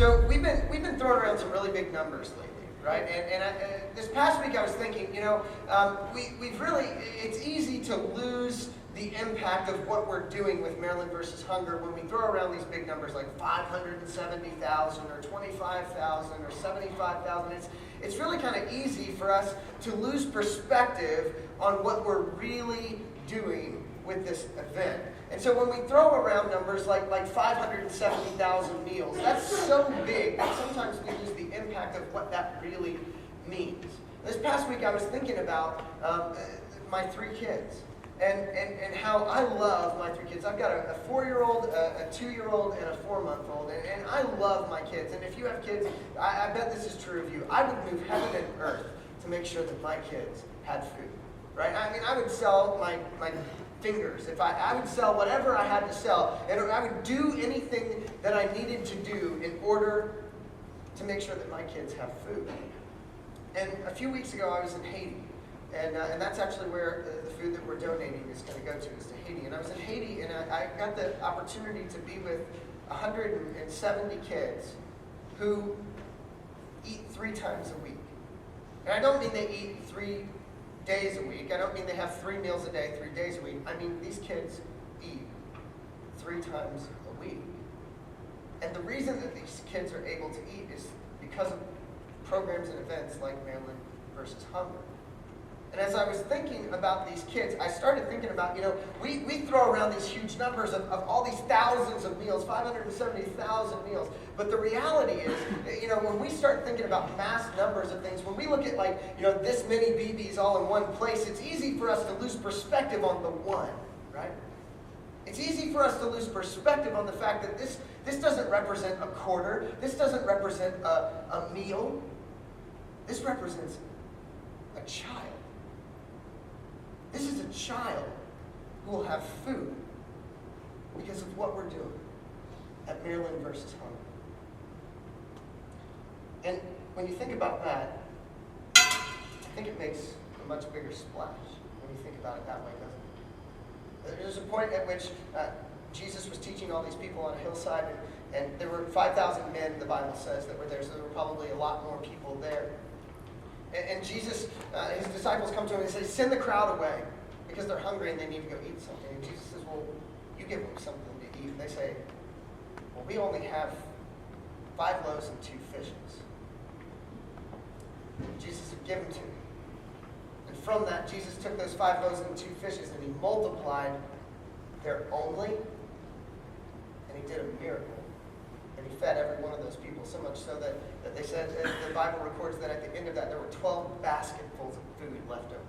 So we've been throwing around some really big numbers lately, right? And this past week I was thinking, we've really, it's easy to lose the impact of what we're doing with Maryland versus Hunger when we throw around these big numbers like 570,000 or 25,000 or 75,000. It's really kind of easy for us to lose perspective on what we're really doing with this event. And so when we throw around numbers like 570,000 meals, that's so big that sometimes we lose the impact of what that really means. This past week I was thinking about my 3 kids and how I love my 3 kids. I've got a 4-year-old, a 2-year-old, and a 4-month-old, and I love my kids. And if you have kids, I bet this is true of you. I would move heaven and earth to make sure that my kids had food, right? I mean, I would sell my fingers. If I would sell whatever I had to sell, and I would do anything that I needed to do in order to make sure that my kids have food. And a few weeks ago, I was in Haiti, and that's actually where the food that we're donating is going to go to, is to Haiti. And I was in Haiti, and I got the opportunity to be with 170 kids who eat 3 times a week. And I don't mean they eat 3 days a week. I don't mean they have 3 meals a day, 3 days a week. I mean these kids eat 3 times a week. And the reason that these kids are able to eat is because of programs and events like Maryland versus Hunger. And as I was thinking about these kids, I started thinking about, we throw around these huge numbers of all these thousands of meals, 570,000 meals. But the reality is, when we start thinking about mass numbers of things, when we look at this many BBs all in one place, it's easy for us to lose perspective on the one, right? It's easy for us to lose perspective on the fact that this doesn't represent a quarter. This doesn't represent a meal. This represents a child. This is a child who will have food because of what we're doing at Maryland versus Hunger. And when you think about that, I think it makes a much bigger splash when you think about it that way, doesn't it? There's a point at which Jesus was teaching all these people on a hillside, and there were 5,000 men, the Bible says, that were there, so there were probably a lot more people there. And Jesus, his disciples come to him and say, send the crowd away because they're hungry and they need to go eat something. And Jesus says, well, you give them something to eat. And they say, well, we only have 5 loaves and 2 fishes. And Jesus said, give them to me. And from that, Jesus took those 5 loaves and 2 fishes and he multiplied their only, and he did a miracle. And he fed every one of those people, so much so that they said, the Bible records that at the end of that, there were 12 basketfuls of food left over.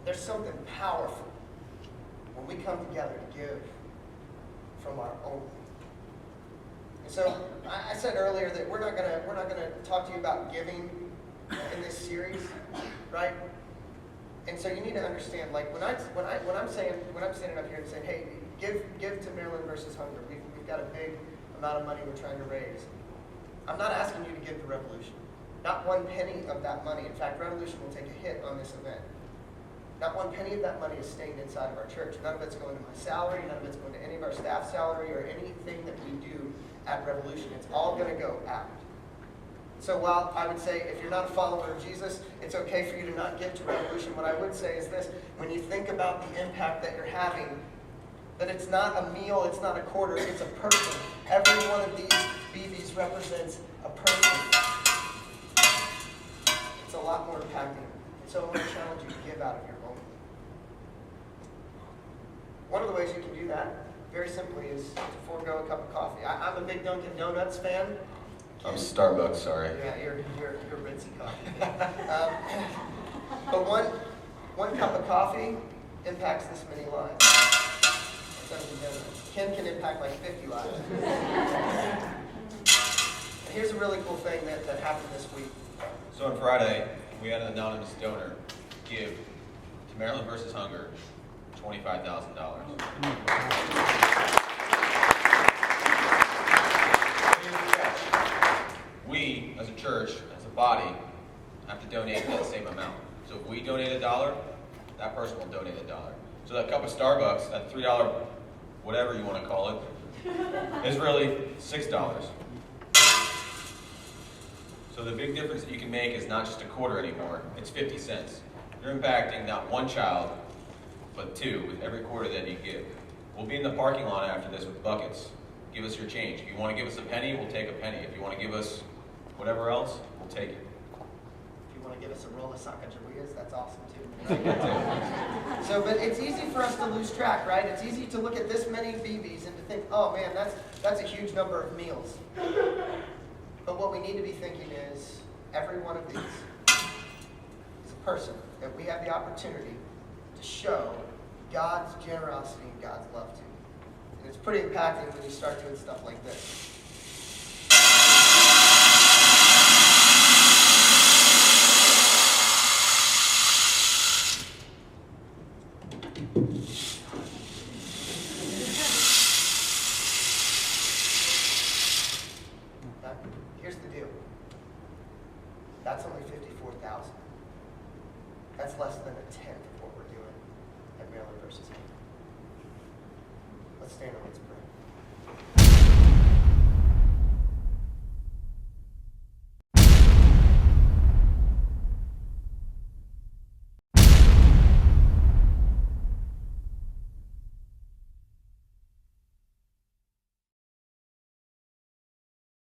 There's something powerful when we come together to give from our own. And so I said earlier that we're not gonna talk to you about giving in this series, right? And so you need to understand, when I'm standing up here and saying, hey, give to Maryland versus Hunger. We've got a big amount of money we're trying to raise. I'm not asking you to give to Revolution. Not 1 penny of that money. In fact, Revolution will take a hit on this event. Not 1 penny of that money is staying inside of our church. None of it's going to my salary. None of it's going to any of our staff salary or anything that we do at Revolution. It's all going to go out. So while I would say if you're not a follower of Jesus, it's okay for you to not give to Revolution. What I would say is this: when you think about the impact that you're having, that it's not a meal, it's not a quarter, it's a person. Every one of these BVs represents a person. It's a lot more impacting. So I want to challenge you to give out of your own. One of the ways you can do that, very simply, is to forego a cup of coffee. I'm a big Dunkin' Donuts fan. I'm Starbucks, sorry. Yeah, you're ritzy coffee. But one cup of coffee impacts this many lives. Ken can impact like 50 lives. And here's a really cool thing that happened this week. So on Friday, we had an anonymous donor give to Maryland versus Hunger $25,000. We, as a church, as a body, have to donate that same amount. So if we donate $1, that person will donate $1. So that cup of Starbucks, that $3, whatever you want to call it, is really $6. So the big difference that you can make is not just a quarter anymore, it's 50 cents. You're impacting not one child, but two with every quarter that you give. We'll be in the parking lot after this with buckets. Give us your change. If you want to give us a penny, we'll take a penny. If you want to give us whatever else, we'll take it. If you want to give us a roll of Sacagaweas, that's awesome too. So, but it's easy for us to lose track, right? It's easy to look at this many BBs and to think, oh man, that's a huge number of meals. But what we need to be thinking is, every one of these is a person that we have the opportunity to show God's generosity and God's love to. And it's pretty impacting when you start doing stuff like this. Now, here's the deal. That's only 54,000. That's less than a tenth of what we're doing at Maryland versus Hunger. Let's stand and let's pray.